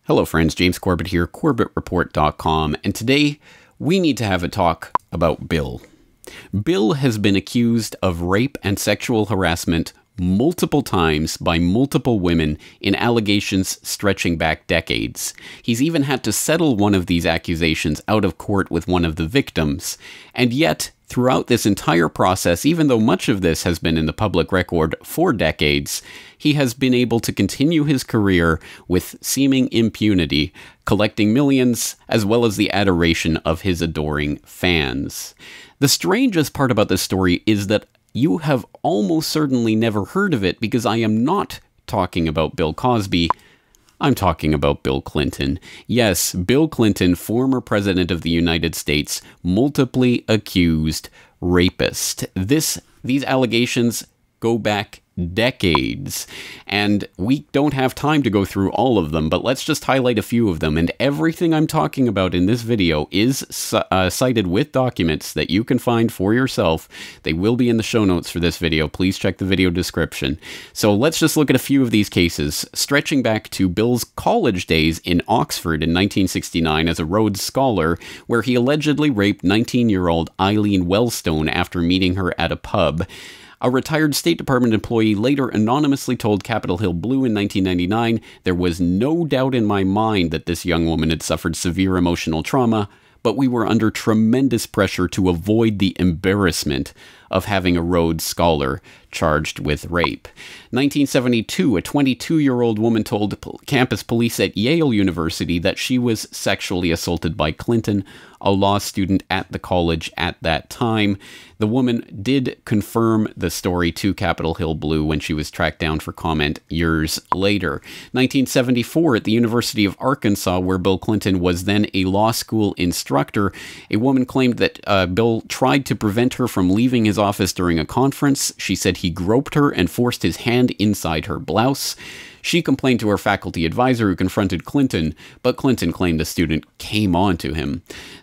Hello friends, James Corbett here, CorbettReport.com, and today we need to have a talk about Bill. Bill has been accused of rape and sexual harassment multiple times by multiple women in allegations stretching back decades. He's even had to settle one of these accusations out of court with one of the victims, and yet throughout this entire process, even though much of this has been in the public record for decades, he has been able to continue his career with seeming impunity, collecting millions, as well as the adoration of his adoring fans. The strangest part about this story is that you have almost certainly never heard of it, because I am not talking about Bill Cosby. I'm talking about Bill Clinton. Yes, Bill Clinton, former president of the United States, multiply accused rapist. These allegations go back decades, and we don't have time to go through all of them, but let's just highlight a few of them. And everything I'm talking about in this video is cited with documents that you can find for yourself. They will be in the show notes for this video. Please check the video description. So let's just look at a few of these cases, stretching back to Bill's college days in Oxford in 1969 as a Rhodes Scholar, where he allegedly raped 19-year-old Eileen Wellstone after meeting her at a pub. A retired State Department employee later anonymously told Capitol Hill Blue in 1999, "There was no doubt in my mind that this young woman had suffered severe emotional trauma, but we were under tremendous pressure to avoid the embarrassment of having a Rhodes Scholar charged with rape." 1972, a 22-year-old woman told campus police at Yale University that she was sexually assaulted by Clinton, a law student at the college at that time. The woman did confirm the story to Capitol Hill Blue when she was tracked down for comment years later. 1974, at the University of Arkansas, where Bill Clinton was then a law school instructor, a woman claimed that Bill tried to prevent her from leaving his office during a conference. She said he groped her and forced his hand inside her blouse. She complained to her faculty advisor, who confronted Clinton, but Clinton claimed the student came on to him.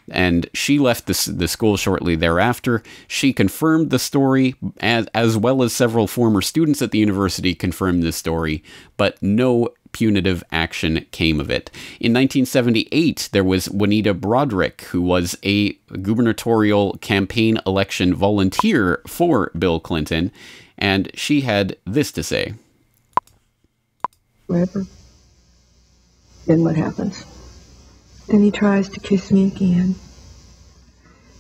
And she left the school shortly thereafter. She confirmed the story, as well as several former students at the university confirmed the story, but no punitive action came of it. In 1978, there was Juanita Broderick, who was a gubernatorial campaign election volunteer for Bill Clinton, and she had this to say. Whatever. Then what happens? Then he tries to kiss me again.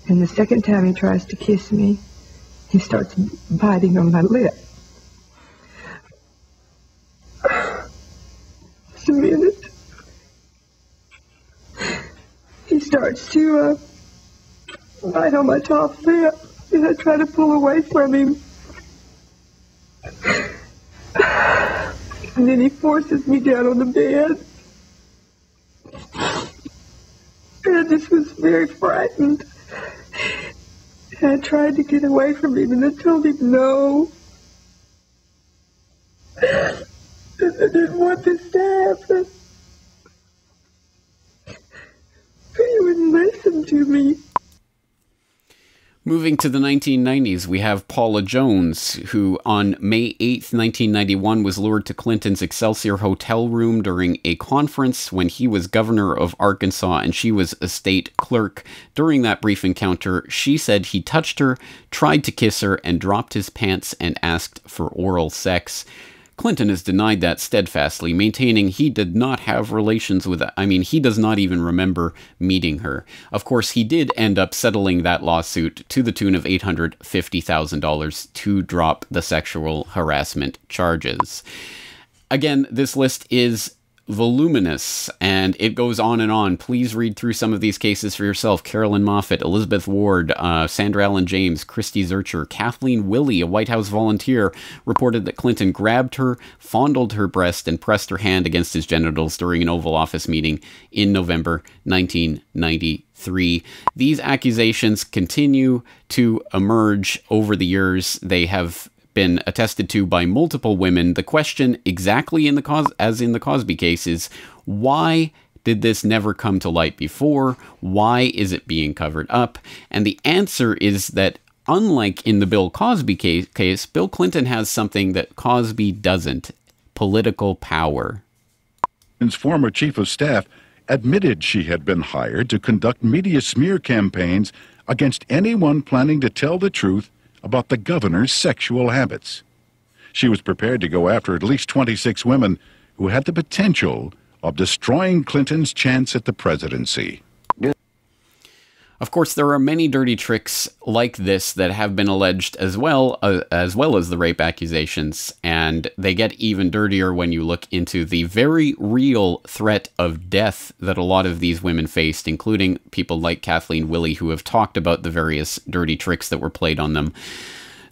And the second time he tries to kiss me, he starts biting on my lip. Just a minute. He starts to bite on my top lip, and I try to pull away from him. And then he forces me down on the bed. And I just was very frightened. And I tried to get away from him, and I told him no. And I didn't want this to happen. But he wouldn't listen to me. Moving to the 1990s, we have Paula Jones, who on May 8th, 1991, was lured to Clinton's Excelsior hotel room during a conference when he was governor of Arkansas and she was a state clerk. During that brief encounter, she said he touched her, tried to kiss her, and dropped his pants and asked for oral sex. Clinton has denied that steadfastly, maintaining he did not have relations with her. I mean, he does not even remember meeting her. Of course, he did end up settling that lawsuit to the tune of $850,000 to drop the sexual harassment charges. Again, this list is voluminous, and it goes on and on. Please read through some of these cases for yourself. Carolyn Moffat, Elizabeth Ward, Sandra Allen James, Christy Zurcher, Kathleen Willey, a White House volunteer, reported that Clinton grabbed her, fondled her breast, and pressed her hand against his genitals during an Oval Office meeting in November 1993. These accusations continue to emerge over the years. They have been attested to by multiple women. The question, exactly as in the Cosby case, is why did this never come to light before? Why is it being covered up? And the answer is that, unlike in the Bill Cosby case, Bill Clinton has something that Cosby doesn't: political power. Clinton's former chief of staff admitted she had been hired to conduct media smear campaigns against anyone planning to tell the truth about the governor's sexual habits. She was prepared to go after at least 26 women who had the potential of destroying Clinton's chance at the presidency. Of course, there are many dirty tricks like this that have been alleged as well as the rape accusations, and they get even dirtier when you look into the very real threat of death that a lot of these women faced, including people like Kathleen Willey, who have talked about the various dirty tricks that were played on them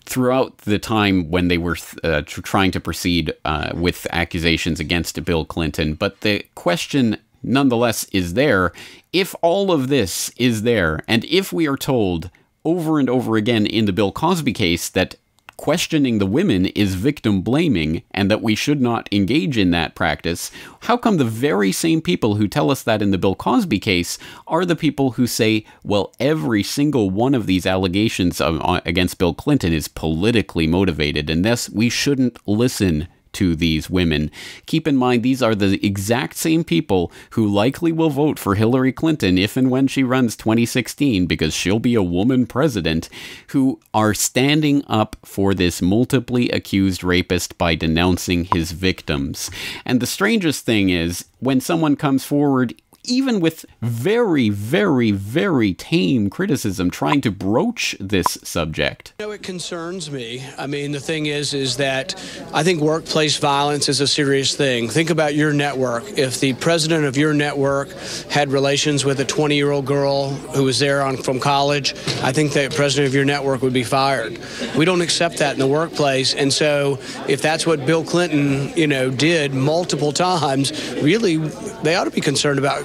throughout the time when they were trying to proceed with accusations against Bill Clinton. But the question nonetheless is there, if all of this is there, and if we are told over and over again in the Bill Cosby case that questioning the women is victim blaming and that we should not engage in that practice, how come the very same people who tell us that in the Bill Cosby case are the people who say, well, every single one of these allegations against Bill Clinton is politically motivated, and thus we shouldn't listen to these women? Keep in mind, these are the exact same people who likely will vote for Hillary Clinton if and when she runs 2016, because she'll be a woman president, who are standing up for this multiply accused rapist by denouncing his victims. And the strangest thing is, when someone comes forward even with very, very, very tame criticism, trying to broach this subject. You know, it concerns me. I mean, the thing is that I think workplace violence is a serious thing. Think about your network. If the president of your network had relations with a 20-year-old girl who was there from college, I think the president of your network would be fired. We don't accept that in the workplace. And so if that's what Bill Clinton, did multiple times, really, they ought to be concerned about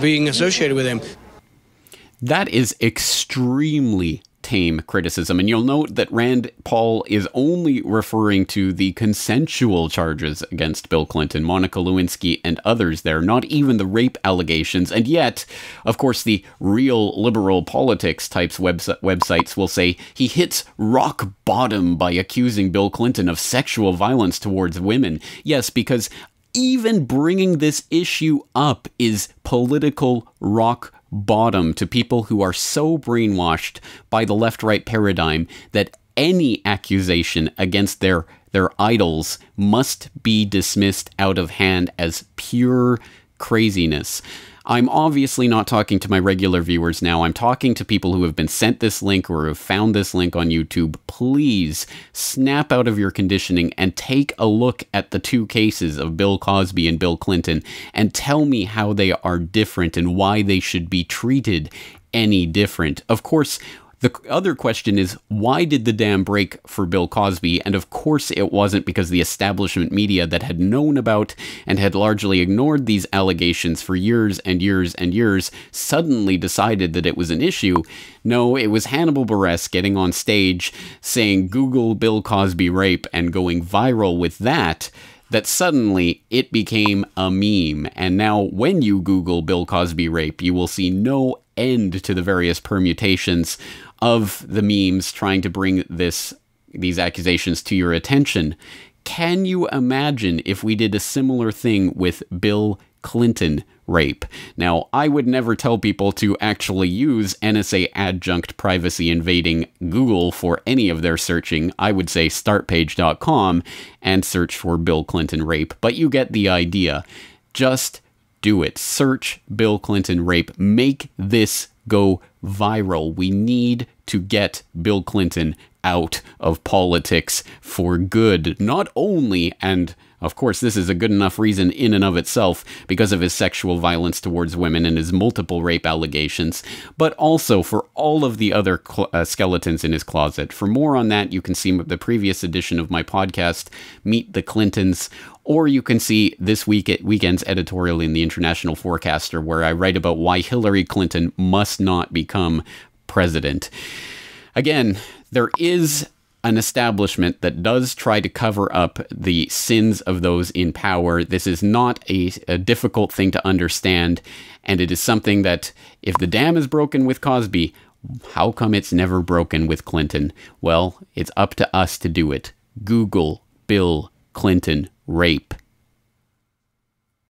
being associated with him. That is extremely tame criticism. And you'll note that Rand Paul is only referring to the consensual charges against Bill Clinton, Monica Lewinsky, and others there, not even the rape allegations. And yet, of course, the real liberal politics types websites will say he hits rock bottom by accusing Bill Clinton of sexual violence towards women. Yes, because even bringing this issue up is political rock bottom to people who are so brainwashed by the left-right paradigm that any accusation against their idols must be dismissed out of hand as pure craziness. I'm obviously not talking to my regular viewers now. I'm talking to people who have been sent this link or have found this link on YouTube. Please snap out of your conditioning and take a look at the two cases of Bill Cosby and Bill Clinton and tell me how they are different and why they should be treated any different. Of course, the other question is, why did the dam break for Bill Cosby? And of course it wasn't because the establishment media that had known about and had largely ignored these allegations for years and years and years suddenly decided that it was an issue. No, it was Hannibal Buress getting on stage saying, "Google Bill Cosby rape," and going viral with that suddenly it became a meme. And now when you Google Bill Cosby rape, you will see no end to the various permutations of the memes trying to bring these accusations to your attention. Can you imagine if we did a similar thing with Bill Clinton rape? Now, I would never tell people to actually use NSA adjunct privacy invading Google for any of their searching. I would say startpage.com and search for Bill Clinton rape, but you get the idea. Just do it. Search Bill Clinton rape. Make this go viral. We need to get Bill Clinton out of politics for good. Not only, and of course this is a good enough reason in and of itself because of his sexual violence towards women and his multiple rape allegations, but also for all of the other skeletons in his closet. For more on that, you can see the previous edition of my podcast, Meet the Clintons, or you can see this weekend's editorial in the International Forecaster, where I write about why Hillary Clinton must not become president. Again, there is an establishment that does try to cover up the sins of those in power. This is not a difficult thing to understand, and it is something that, if the dam is broken with Cosby, how come it's never broken with Clinton? Well, it's up to us to do it. Google Bill Clinton rape.